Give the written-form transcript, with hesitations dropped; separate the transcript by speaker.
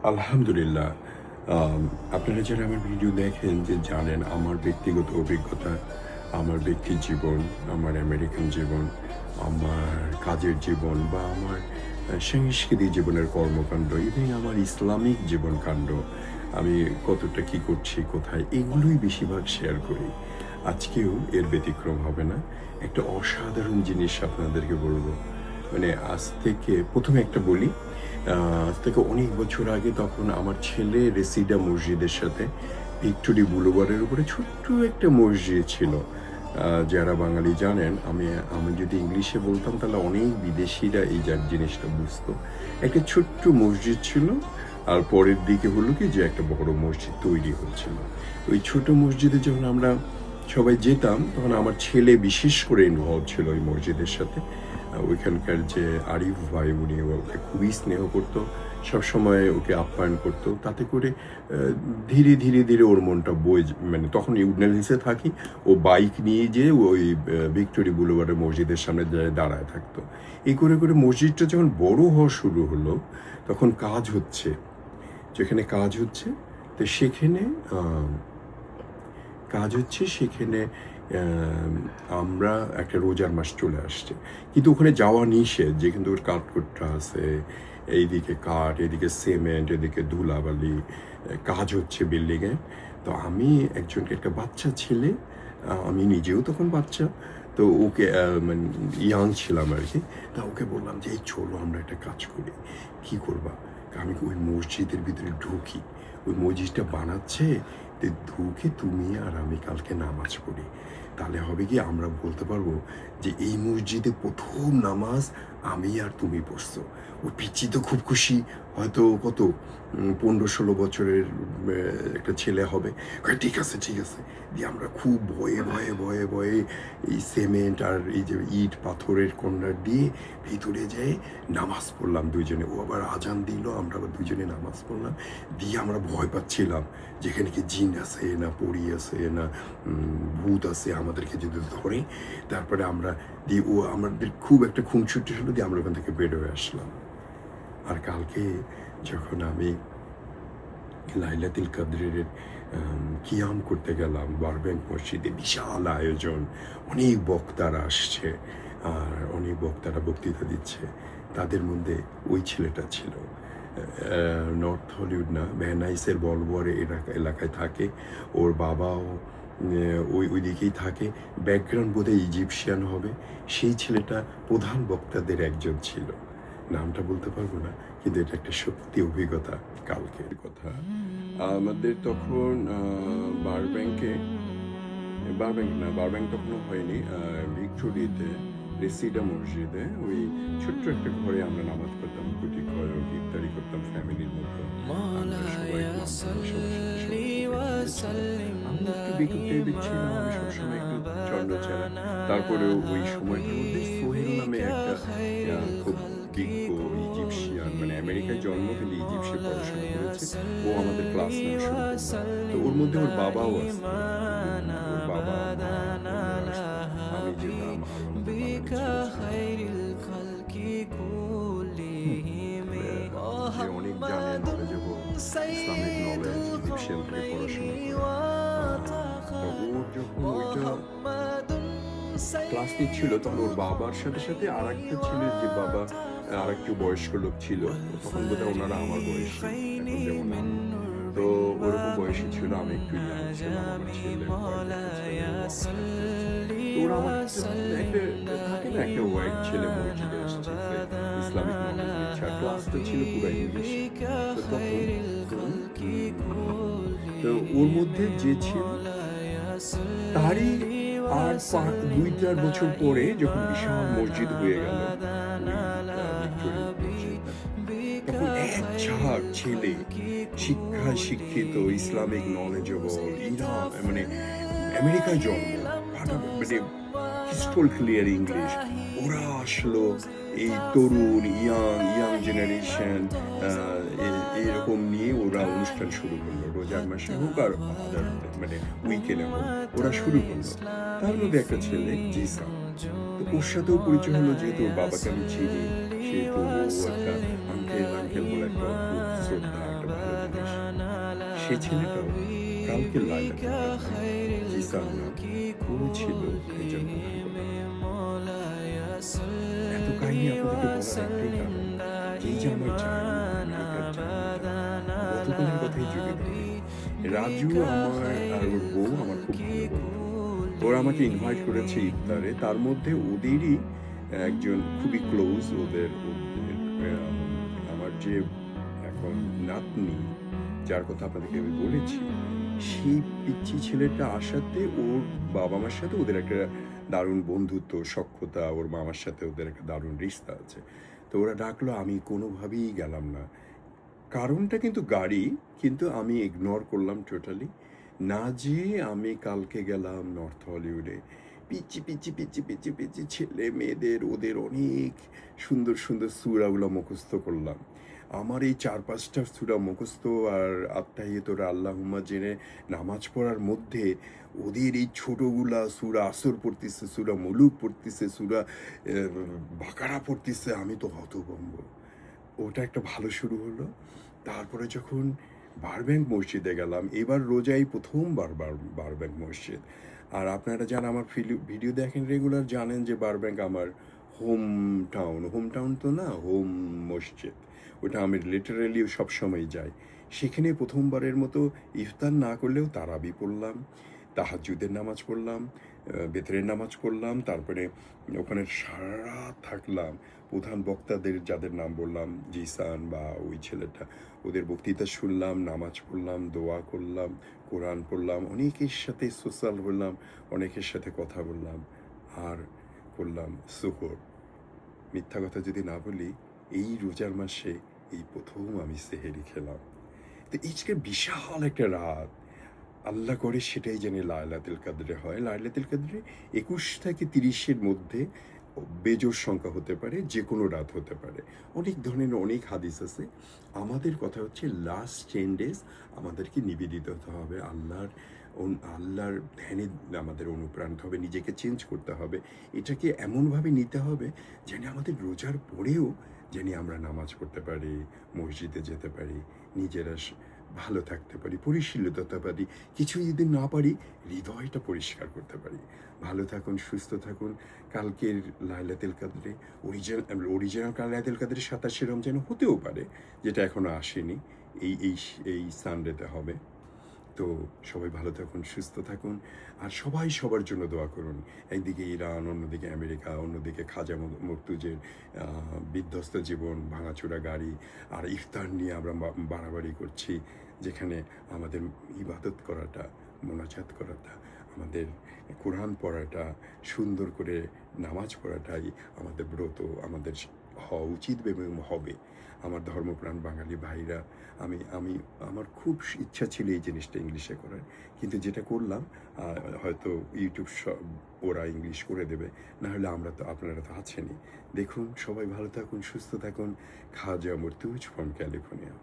Speaker 1: আলহামদুলিল্লাহ। আপনারা যারা আমার ভিডিও দেখেন যে জানেন আমার ব্যক্তিগত অভিজ্ঞতা, আমার ব্যক্তি জীবন, আমার আমেরিকান জীবন, আমার কাজের জীবন বা আমার সাংস্কৃতিক জীবনের কর্মকাণ্ড এবং আমার ইসলামিক জীবনকাণ্ড, আমি কতটা কী করছি, কোথায়, এগুলোই বেশিরভাগ শেয়ার করি। আজকেও এর ব্যতিক্রম হবে না। একটা অসাধারণ জিনিস আপনাদেরকে বলব। মানে আজ থেকে ১ম এ একটা বলি, আজ থেকে অনেক বছর আগে তখন আমার ছেলে রেসিডা মসজিদের সাথে ভিক্টোরি বুলভার্ডের উপরে ছোট্ট একটা মসজিদ ছিল। যারা বাঙালি জানেন, আমি আমি যদি ইংলিশে বলতাম তাহলে অনেক বিদেশিরা এই জিনিসটা বুঝতো। একটা ছোট্ট মসজিদ ছিল, আর পরের দিকে হলো কি যে একটা বড় মসজিদ তৈরি হচ্ছিল। ওই ছোট মসজিদে যখন আমরা সবাই যেতাম তখন আমার ছেলে বিশেষ করে ইনভলভ ছিল ওই মসজিদের সাথে। ওইখানকার যে আরিফ ভাই, উনি ওকে খুবই স্নেহ করতো, সবসময় ওকে আপ্যায়ন করতো। তাতে করে ধীরে ধীরে ধীরে ওর মনটা মানে তখন ইউডনেল হিলসে থাকি, ও বাইক নিয়ে যেয়ে ওই ভিক্টোরি বুলভার্ডের মসজিদের সামনে দাঁড়ায় থাকতো। এই করে করে মসজিদটা যখন বড় হওয়া শুরু হলো, তখন কাজ হচ্ছে, যেখানে কাজ হচ্ছে তো সেখানে সেখানে আমরা একটা রোজার মাস চলে আসছে, কিন্তু ওখানে যাওয়া নিষেধ, যে কিন্তু ওর কাঠকুট্টা আছে, এইদিকে কাঠ, এদিকে সিমেন্ট, এদিকে ধুলাবালি, কাজ হচ্ছে বিল্ডিংয়ে। তো আমি একজনকে, একটা বাচ্চা ছেলে, আমি নিজেও তখন বাচ্চা, তো ওকে মানে ইয়াং ছিলাম আর কি, তা ওকে বললাম যে এই চলো আমরা একটা কাজ করি। কী করবা? আমি ওই মসজিদের ভিতরে ঢুকি, ওই মসজিদটা বানাচ্ছে, ঢুকে তুমি আর আমি কালকে নামাজ পড়ি। তাহলে হবে কি, আমরা বলতে পারবো যে এই মসজিদে প্রথম নামাজ আমি আর তুমি পড়ছো। ও পিচ্চি তো খুব খুশি, হয়তো কত 15-16 বছরের একটা ছেলে হবে। ঠিক আছে ঠিক আছে। দিয়ে আমরা খুব ভয়ে ভয়ে ভয়ে ভয়ে এই সিমেন্ট আর এই যে ইট পাথরের কর্নার দিয়ে ভিতরে যেয়ে নামাজ পড়লাম দুইজনে। ও আবার আজান দিল, আমরা আবার দুইজনে নামাজ পড়লাম। দিয়ে আমরা ভয় পাচ্ছিলাম যেখানে কি জিন আছে না পরি আছে না ভূত আছে আমাদেরকে যদি ধরে। তারপরে আমরা দিয়ে ও আমাদের খুব একটা খুনসুটি হলো, দিয়ে আমরা ওখান থেকে বের হয়ে আসলাম। আর কালকে যখন আমি লাইলাতুল কদরের কিয়াম করতে গেলাম বারব্যাংক মসজিদে, বিশাল আয়োজন, অনেক বক্তারা আসছে, আর অনেক বক্তারা বক্তৃতা দিচ্ছে। তাদের মধ্যে ওই ছেলেটা ছিল। নর্থ হলিউড না, ভ্যানাইসের বলবরে এলাকায় থাকে। ওর বাবাও ওই দিকেই থাকে। ব্যাকগ্রাউন্ড বোধহয় ইজিপশিয়ান হবে। সেই ছেলেটা প্রধান বক্তাদের একজন ছিল। নামটা বলতে পারবো না, কিন্তু এটা একটা সত্যি অভিজ্ঞতা। কালকের কথা, আমাদের তখন বারব্যাংক তখনও হয়নি, ভিক্টোরিয়াতে রেসিডা মসজিদে ওই ছোট্ট একটা ঘরে আমরা নামাজ পড়তাম, কুটি খয় ইফতারি করতাম ফ্যামিলির মতো। আমরা সবাই আমি একটু বেকুব ছিলাম, আমি সবসময় একটু চন্দ্রচারা। তারপরেও ওই সময়টার মধ্যে সোহেল নামে একটা খুব বিজ্ঞ ইজিপশিয়ান, মানে আমেরিকায় জন্ম কিন্তু ইজিপশে পড়াশোনা করেছে, ও আমাদের ক্লাস নেওয়া শুরু করলো। তো ওর মধ্যে ওর বাবাও আসতো, ওর বাবা মা বোনেরা আসতো। আমি যেতাম, আর আমাদের বাঙালি যে অনেক জানে, নলেজেবল, ইসলামিক নলেজ, ইজিপশিয়ান থেকে পড়াশোনা করে। তো ওর যখন ওইটা ক্লাস নিচ্ছিল, তখন ওর বাবার সাথে সাথে আর একটা ছেলের যে বাবা আর একটু বয়স্ক লোক ছিল, তখন বোধহয় ওনারা আমার বয়সী, এখন যেমন আমি। তো ওরকম বয়সী ছিল, আমি একটু ইয়াং ছিলাম, আমার ছেলে তো ওরা আমার একটা থাকে না, একটা হোয়াইট ছেলে মসজিদে আসছে, ইসলামিক নলেজ দিচ্ছে, আর ক্লাসটা ছিল পুরো ইংলিশ। তো তখন তো ওর মধ্যে যে ছিল, তারই আর 2-4 বছর পরে যখন বিশাল মসজিদ হয়ে গেল তখন এক ঝাঁক ছেলে, শিক্ষায় শিক্ষিত, ইসলামিক নলেজেবল, ইরান মানে আমেরিকায় জন্ম, মানে ক্রিস্টাল ক্লিয়ার ইংলিশ, ওরা আসলো। এই তরুণ ইয়াং জেনারেশন এরকম নিয়ে ওরা অনুষ্ঠান শুরু করলো, রোজার মাসে হোক আর মানে উইকেন্ডে হোক, ওরা শুরু করলো। তার মধ্যে একটা ছেলে জিসান, তো ওর সাথেও পরিচয় হলো, যেহেতু ওর বাবাকে আমি চিনি, সেহেতু ও একটা আঙ্কেল বলে একটা খুব শ্রদ্ধা একটা সে ছেলেটাও কালকে লাইলাতুল কাদরে জিসান নাম, ও ছিল একজন প্রধান কর্মকর্তা। এত কাহিনী আপনাদেরকে বলার একটাই কারণ, এই যে আমার জার্নিটার জার্নিটা গতকালের কথাই যদি ধরি, রাজু আমার আর ওর বউ আমার খুব ভালো বন্ধু। ওরা আমাকে ইনভাইট করেছে ইফতারে, তার মধ্যে ওদেরই একজন খুবই ক্লোজ, আমার যে এখন নাতনি, যার কথা আপনাদেরকে আমি বলেছি, সেই পিচ্চি ছেলেটা আসাতে ওর বাবা মার সাথে ওদের একটা দারুণ বন্ধুত্ব, সখ্যতা, ওর মামার সাথে ওদের একটা দারুণ রিশতা আছে। তো ওরা ডাকলো, আমি কোনোভাবেই গেলাম না। কারণটা কিন্তু গাড়ি, কিন্তু আমি ইগনোর করলাম টোটালি। না যেয়ে আমি কালকে গেলাম নর্থ হলিউডে। পিচ্চি পিচ্চি পিচ্চি পিচ্চি পিচ্চি ছেলে মেয়েদের ওদের অনেক সুন্দর সুন্দর সূরাগুলো মুখস্থ করলাম। আমার এই ৪-৫টা সূরা মুখস্থ আর আত্তাহিয়াতুর আল্লাহুম্মা জেনে নামাজ পড়ার মধ্যে ওদের এই ছোটোগুলা সূরা আসর পড়তেছে, সূরা মুলুক পড়তেছে, সূরা বাকারা পড়তেছে, আমি তো হতভম্ব। ওটা একটা ভালো শুরু হলো। তারপরে যখন বারব্যাংক মসজিদে গেলাম, এবার রোজাই প্রথমবার বারব্যাংক মসজিদ। আর আপনারা যারা আমার ভিডিও দেখেন রেগুলার জানেন যে বারব্যাংক আমার হোম টাউন তো না, হোম মসজিদ। ওটা আমি লিটারেলি সবসময় যাই। সেখানে প্রথমবারের মতো ইফতার না করলেও তারাবি পড়লাম, তাহাজ্জুদের নামাজ পড়লাম, বেতরের নামাজ পড়লাম, তারপরে ওখানে সারা রাত থাকলাম। প্রধান বক্তাদের যাদের নাম বললাম, জিসান বা ওই ছেলেটা, ওদের বক্তৃতা শুনলাম, নামাজ পড়লাম, দোয়া করলাম, কোরআন পড়লাম, অনেকের সাথে সোশ্যাল হলাম, অনেকের সাথে কথা বললাম, আর করলাম সুহর। মিথ্যা কথা যদি না বলি, এই রোজার মাসে এই প্রথম আমি সেহেরি খেলাম। তো এই যে বিশাল একটা রাত, আল্লাহ করে সেটাই যেন লাইলাতুল কাদরে হয়। লাইলাতুল কাদরে ২১ থেকে ৩০-এর মধ্যে বেজোড় সংখ্যা হতে পারে, যে কোনো রাত হতে পারে। অনেক ধরনের অনেক হাদিস আছে। আমাদের কথা হচ্ছে লাস্ট 10 ডেজ আমাদেরকে নিবেদিত হতে হবে আল্লাহর ধ্যানে, আমাদের অনুপ্রাণিত হবে, নিজেকে চেঞ্জ করতে হবে। এটাকে এমনভাবে নিতে হবে যেন আমাদের রোজার পরেও যেন আমরা নামাজ পড়তে পারি, মসজিদে যেতে পারি, নিজেরা ভালো থাকতে পারি, পরিশীলিত হতে পারি। কিছু যদি না পারি, হৃদয়টা পরিষ্কার করতে পারি। ভালো থাকুন, সুস্থ থাকুন। কালকের লাইলাতুল কাদরে অরিজিনাল লাইলাতুল কাদরে ২৭শে রমজান হতেও পারে, যেটা এখনো আসেনি, এই সানডেতে হবে। তো সবাই ভালো থাকুন, সুস্থ থাকুন, আর সবাই সবার জন্য দোয়া করুন। একদিকে ইরান, অন্যদিকে আমেরিকা, অন্যদিকে খাজা মর্তুজের বিধ্বস্ত জীবন, ভাঙাচোরা গাড়ি, আর ইফতার নিয়ে আমরা বাড়াবাড়ি করছি, যেখানে আমাদের ইবাদত করাটা, মোনাজাত করাটা, আমাদের কোরআন পড়াটা, সুন্দর করে নামাজ পড়াটাই আমাদের ব্রত, আমাদের হওয়া উচিত এবং হবে। আমার ধর্মপ্রাণ বাঙালি ভাইরা, আমি আমার খুব ইচ্ছা ছিল এই জিনিসটা ইংলিশে করার, কিন্তু যেটা করলাম, হয়তো ইউটিউব ওরা ইংলিশ করে দেবে, না হলে আপনারা তো আছেনই। দেখুন, সবাই ভালো থাকুন, সুস্থ থাকুন। খাজা মর্তুজ ফ্রম ক্যালিফোর্নিয়া।